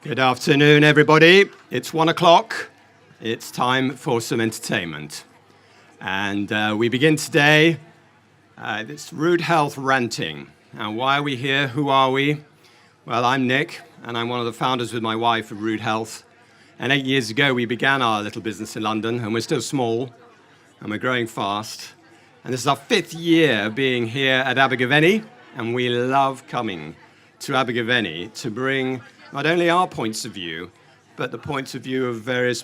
Good afternoon, everybody. It's 1 o'clock. It's time for some entertainment. And we begin today, it's Rude Health Ranting. Now, why are we here? Who are we? Well, I'm Nick, and I'm one of the founders with my wife of Rude Health. And 8 years ago, we began our little business in London, and we're still small, and we're growing fast. And this is our 5th year being here at Abergavenny, and we love coming to Abergavenny to bring not only our points of view, but the points of view of various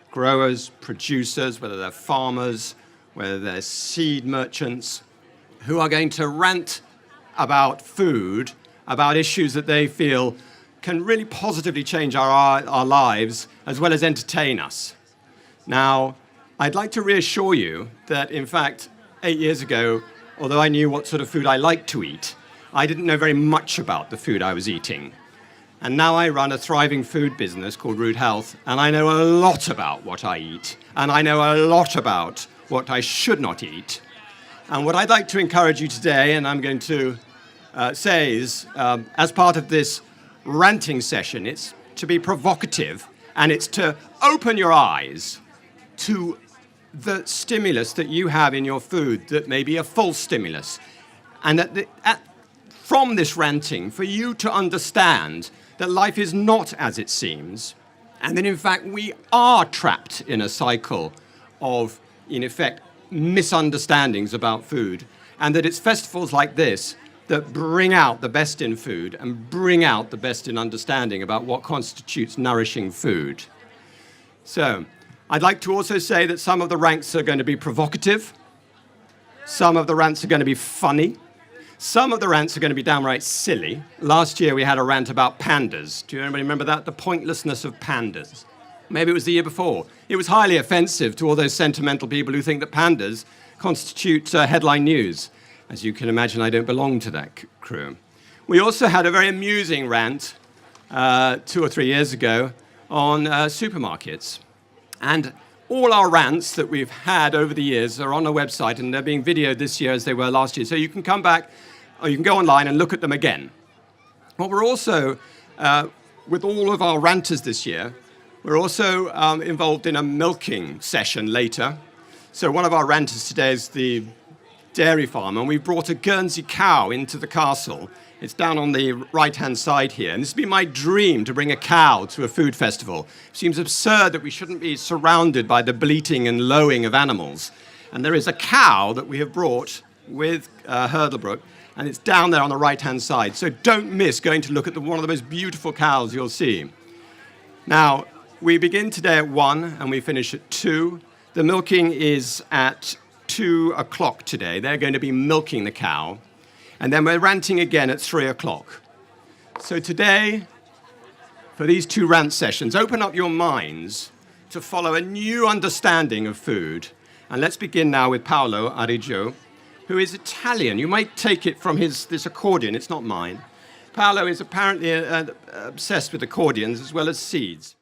growers, producers, whether they're farmers, whether they're seed merchants, who are going to rant about food, about issues that they feel can really positively change our lives, as well as entertain us. Now, I'd like to reassure you that, in fact, 8 years ago, although I knew what sort of food I liked to eat, I didn't know very much about the food I was eating. And now I run a thriving food business called Rude Health, and I know a lot about what I eat, and I know a lot about what I should not eat. And what I'd like to encourage you today, and I'm going to say is, as part of this ranting session, it's to be provocative, and it's to open your eyes to the stimulus that you have in your food that may be a false stimulus. And from this ranting, for you to understand that life is not as it seems, and that in fact we are trapped in a cycle of, in effect, misunderstandings about food, and that it's festivals like this that bring out the best in food and bring out the best in understanding about what constitutes nourishing food. So, I'd like to also say that some of the rants are going to be provocative, some of the rants are going to be funny, some of the rants are going to be downright silly. Last year we had a rant about pandas. Do anybody remember that? The pointlessness of pandas. Maybe it was the year before. It was highly offensive to all those sentimental people who think that pandas constitute headline news. As you can imagine, I don't belong to that crew. We also had a very amusing rant 2 or 3 years ago on supermarkets. And all our rants that we've had over the years are on our website, and they're being videoed this year as they were last year. So you can come back, or you can go online and look at them again. Well, we're also, with all of our ranters this year, we're also involved in a milking session later. So one of our ranters today is the dairy farm, and we've brought a Guernsey cow into the castle. It's down on the right-hand side here. And this has been my dream, to bring a cow to a food festival. It seems absurd that we shouldn't be surrounded by the bleating and lowing of animals. And there is a cow that we have brought with Hurdlebrook, and it's down there on the right-hand side. So don't miss going to look at one of the most beautiful cows you'll see. Now, we begin today at 1 and we finish at 2. The milking is at 2 o'clock today. They're going to be milking the cow. And then we're ranting again at 3 o'clock. So today, for these 2 rant sessions, open up your minds to follow a new understanding of food. And let's begin now with Paolo Arrigio, who is Italian. You might take it from this accordion. It's not mine. Paolo is apparently obsessed with accordions as well as seeds.